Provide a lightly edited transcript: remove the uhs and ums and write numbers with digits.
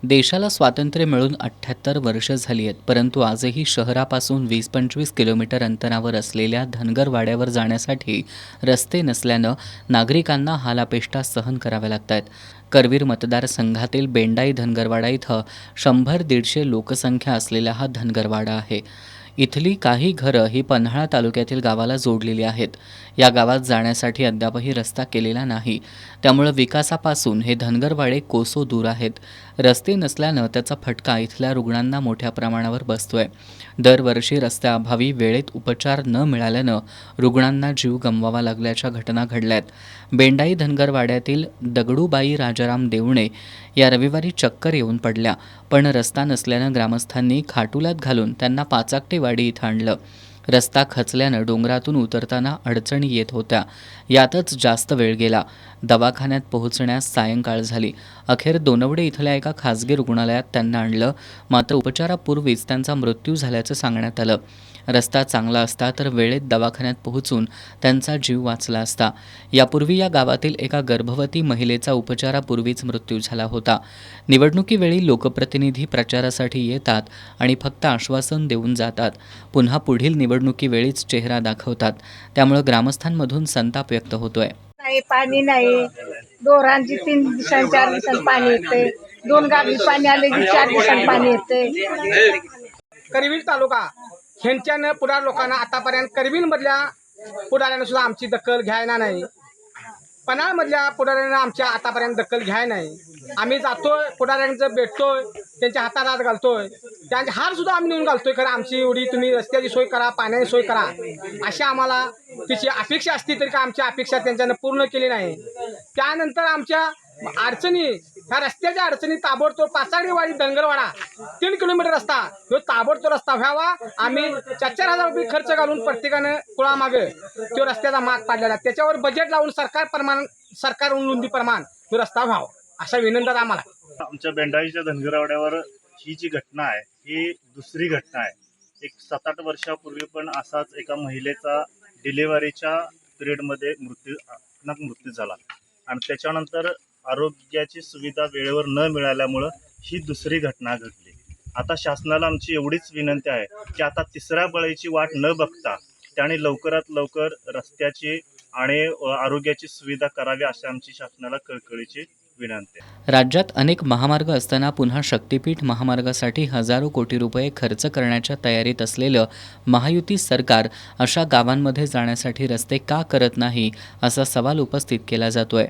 देशाला स्वातंत्र्य मिळून 78 वर्ष झाली आहेत, परंतु आजही शहरापासून 20-25 किलोमीटर अंतरावर असलेल्या धनगरवाड्यावर जाण्यासाठी रस्ते नसल्यानं नागरिकांना हालापेष्टा सहन कराव्या लागत आहेत. करवीर मतदारसंघातील बेंडाई धनगरवाडा इथं 100-150 लोकसंख्या असलेला हा धनगरवाडा आहे. इथली काही घरं ही पन्हाळा तालुक्यातील गावाला जोडलेली आहेत. या गावात जाण्यासाठी अद्यापही रस्ता केलेला नाही, त्यामुळे विकासापासून हे धनगरवाडे कोसो दूर आहेत. रस्ते नसल्यानं त्याचा फटका इथल्या रुग्णांना मोठ्या प्रमाणावर बसतोय. दरवर्षी रस्त्याअभावी वेळेत उपचार न मिळाल्यानं रुग्णांना जीव गमवावा लागल्याच्या घटना घडल्यात. बेंडाई धनगरवाड्यातील दगडूबाई राजाराम देवणे या रविवारी चक्कर येऊन पडल्या, पण रस्ता नसल्यानं ग्रामस्थांनी खाटुल्यात घालून त्यांना पाचाकटेवाडी इथं आणलं. रस्ता खचल्यानं डोंगरातून उतरताना अडचणी येत होत्या. यातच जास्त वेळ गेला. दवाखान्यात पोहोचण्यास सायंकाळ झाली. अखेर दोनवडे इथल्या एका खासगी रुग्णालयात त्यांना आणलं, मात्र उपचारापूर्वीच त्यांचा मृत्यू झाल्याचं सांगण्यात आलं. रस्ता चांगला असता तर वेळेत दवाखान्यात पोहोचून त्यांचा जीव वाचला असता. यापूर्वी या गावातील एका गर्भवती महिलेचा उपचारापूर्वीच मृत्यू झाला होता. निवडणुकीवेळी लोकप्रतिनिधी प्रचारासाठी येतात आणि फक्त आश्वासन देऊन जातात. पुन्हा पुढील निवडणुकीवेळीच चेहरा दाखवतात. त्यामुळे ग्रामस्थांमधून संताप व्यक्त होतोय. नाही, पाणी नाही. दोरांची 3 दिवसांनी 4 दिवसांनी पाणी येते. 2 गावी पाणी आले की 4 दिवसांनी पाणी येते. करवीर तालुका ह्यांच्यानं पुढार लोकांना आतापर्यंत करवीरमधल्या पुढाऱ्यानं सुद्धा आमची दखल घ्यायला नाही. पन्हाळमधल्या पुढाऱ्यानं आमच्या आतापर्यंत दखल घ्याय नाही. आम्ही जातोय, पुढाऱ्यांचं भेटतोय, त्यांच्या हातात हात घालतोय, त्यांचे हार सुद्धा आम्ही नेऊन घालतोय. खरं आमची एवढी तुम्ही रस्त्याची सोय करा, पाण्याची सोय करा, अशी आम्हाला तिची अपेक्षा असती तरी का आमच्या अपेक्षा त्यांच्यानं पूर्ण केली नाही. त्यानंतर आमच्या अडचणी, ह्या रस्त्याच्या अडचणी ताबडतोब पाचाकटेवाडी धनगरवाडा 3 किलोमीटर रस्ता, तो ताबडतोब रस्ता व्हावा. आम्ही 4,000 रुपये खर्च घालून प्रत्येकानं कुळामागं तो रस्त्याचा माग पाडलेला, त्याच्यावर बजेट लावून सरकार नोंदी प्रमाण तो रस्ता व्हावा अशा विनंती आम्हाला. आमच्या बेंडाईच्या धनगरवाड्यावर ही जी घटना आहे ही दुसरी घटना आहे. एक 7-8 वर्षापूर्वी पण असाच एका महिलेचा डिलिव्हरीच्या पिरियडमध्ये मृत्यू झाला आणि त्याच्यानंतर आरोग्याची सुविधा वेळेवर न मिळाल्यामुळं ही दुसरी घटना घडली. आता शासनाला आमची एवढीच विनंती आहे की आता तिसऱ्या बळीची वाट न बघता त्याने लवकरात लवकर रस्त्याची आणि आरोग्याची सुविधा करावी अशी आमची शासनाला कळकळीची विनंती आहे. राज्यात अनेक महामार्ग असताना पुन्हा शक्तीपीठ महामार्गासाठी हजारो कोटी रुपये खर्च करण्याच्या तयारीत असलेलं महायुती सरकार अशा गावांमध्ये जाण्यासाठी रस्ते का करत नाही, असा सवाल उपस्थित केला जातोय.